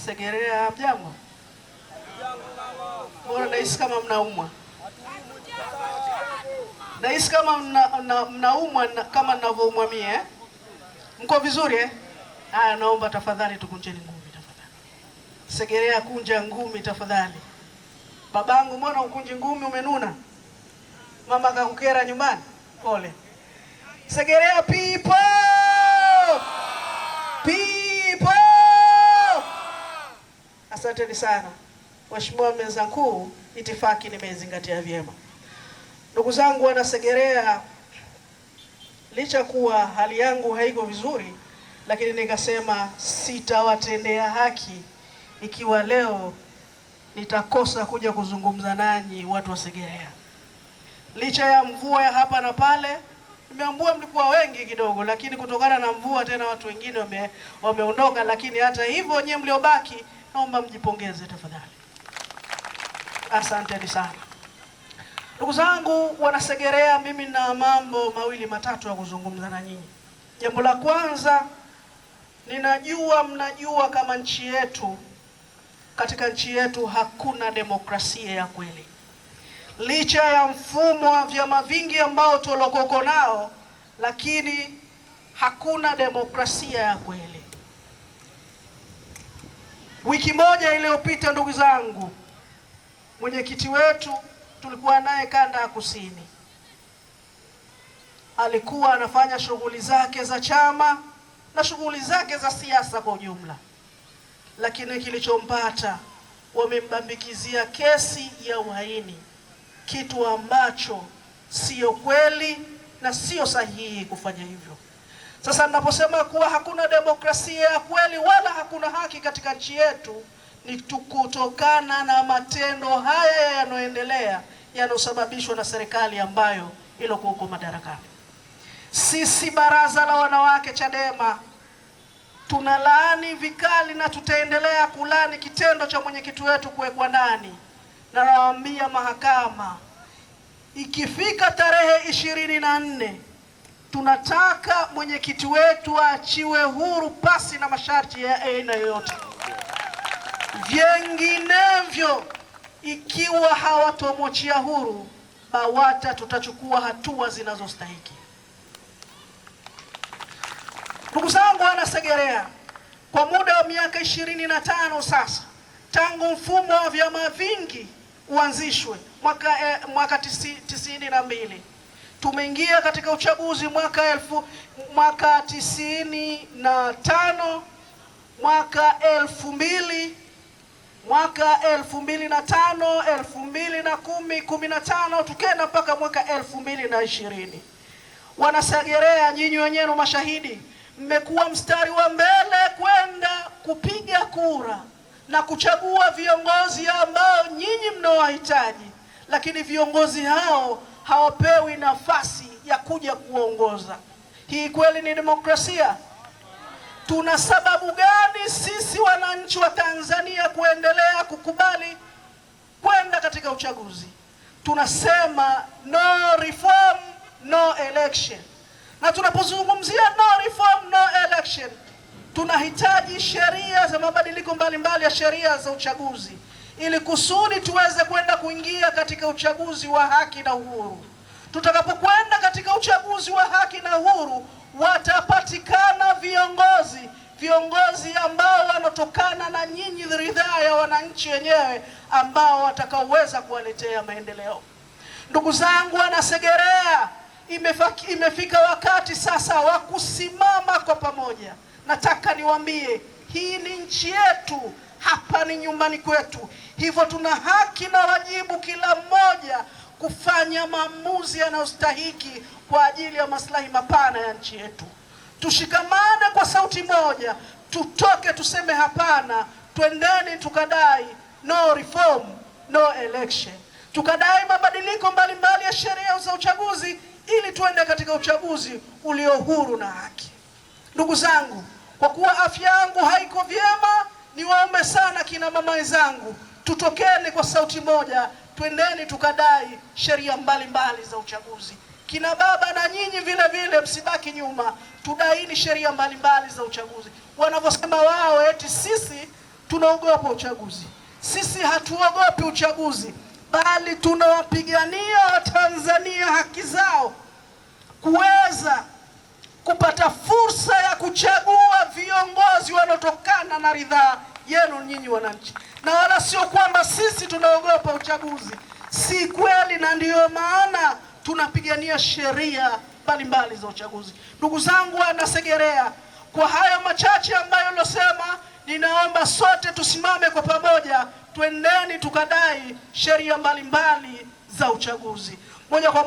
Segerea mjambo. Mbona nahisi kama mnaumwa? Nahisi kama mnaumwa kama ninavyoumwa mie eh? Mko vizuri eh? Haya, naomba tafadhali tukunjeni ngumi tafadhali. Segerea kunja ngumi tafadhali. Babangu, mbona ukunji ngumi, umenuna? Mama kakukera nyumbani? Pole. Segerea people! People! Asanteni sana. Mheshimiwa Meza Kuu, itifaki nimezingatia vyema. Ndugu zangu wana Segerea, licha kuwa hali yangu haiko vizuri, lakini nikasema sitawatendea haki ikiwa leo nitakosa kuja kuzungumza nanyi watu wa Segerea. Licha ya mvua ya hapa na pale, nimeambua mlikuwa wengi kidogo, lakini kutokana na mvua tena watu wengine wameondoka, lakini hata hivyo nyewe mliobaki naomba mjipongeze tafadhali. Asanteni sana. Ndugu zangu wana Segerea, mimi na mambo mawili matatu ya kuzungumza na nyinyi. Jambo la kwanza, mnajua kama katika nchi yetu hakuna demokrasia ya kweli. Licha ya mfumo wa vyama vingi ambao tulokoko nao, lakini hakuna demokrasia ya kweli. Wiki moja iliyopita, ndugu zangu, mwenyekiti wetu tulikuwa naye kanda ya Kusini, alikuwa anafanya shughuli zake za chama na shughuli zake za siasa kwa ujumla, lakini kilichompata, wamembambikizia kesi ya uhaini, kitu ambacho sio kweli na sio sahihi kufanya hivyo. Sasa ninaposema kuwa hakuna demokrasia ya kweli wala hakuna haki katika nchi yetu, ni kutokana na matendo haya yanayoendelea, yanayosababishwa na serikali ambayo ilikuwa huko madarakani. Sisi Baraza la Wanawake Chadema tunalaani vikali na tutaendelea kulani kitendo cha mwenyekiti wetu kuwekwa ndani, na nawaambia mahakama, ikifika tarehe 24 tunataka mwenyekiti wetu aachiwe huru pasi na masharti ya aina yoyote. Vinginevyo, ikiwa hawatomwachia huru, BAWATA tutachukua hatua zinazostahiki. Ndugu zangu wana Segerea, kwa muda wa miaka 25 sasa tangu mfumo wa vyama vingi uanzishwe mwaka 92, tumeingia katika uchaguzi mwaka 95, mwaka 2000, mwaka 2005, 2010, 2015, tukenda mpaka mwaka 2020. Wana Segerea, nyinyi wenyewe mashahidi, mmekuwa mstari wa mbele kwenda kupiga kura na kuchagua viongozi ambao nyinyi mnawahitaji, lakini viongozi hao hawapewi nafasi ya kuja kuongoza. Hii kweli ni demokrasia? Tuna sababu gani sisi wananchi wa Tanzania kuendelea kukubali kwenda katika uchaguzi? Tunasema no reform, no election. Na tunapozungumzia no reform, no election, tunahitaji sheria za mabadiliko mbalimbali ya sheria za uchaguzi, ili kusudi tuweze kwenda kuingia katika uchaguzi wa haki na uhuru. Tutakapokwenda katika uchaguzi wa haki na uhuru, watapatikana viongozi ambao wanatokana na nyinyi, ridhaa ya wananchi wenyewe, ambao watakaoweza kuwaletea maendeleo. Ndugu zangu wana Segerea, imefika wakati sasa wa kusimama kwa pamoja. Nataka niwaambie, hii ni nchi yetu, hapa ni nyumbani kwetu. Hivyo tuna haki na wajibu kila mmoja kufanya maamuzi yanayostahiki kwa ajili ya maslahi mapana ya nchi yetu. Tushikamane kwa sauti moja, tutoke tuseme hapana, twendeni tukadai no reform, no election. Tukadai mabadiliko mbalimbali ya sheria za uchaguzi ili tuende katika uchaguzi ulio huru na haki. Ndugu zangu, kwa kuwa afya yangu haiko vyema, niwaombe sana kina mama wenzangu, tutokeni kwa sauti moja, twendeni tukadai sheria mbalimbali za uchaguzi Kina baba na nyinyi vile vile msibaki nyuma, tudaini sheria mbalimbali za uchaguzi. Wanavyosema wao eti sisi tunaogopa uchaguzi, sisi hatuogopi uchaguzi, bali tunawapigania Watanzania haki zao kuweza kupata fursa ya kuchagua viongozi wanaotokana na ridhaa yenu nyinyi wananchi, na wala sio kwamba sisi tunaogopa uchaguzi. Si kweli, na ndiyo maana tunapigania sheria mbalimbali za uchaguzi. Ndugu zangu Wanasegerea, kwa hayo machache ambayo nilosema, ninaomba sote tusimame kwa pamoja, twendeni tukadai sheria mbalimbali za uchaguzi. Moja kwa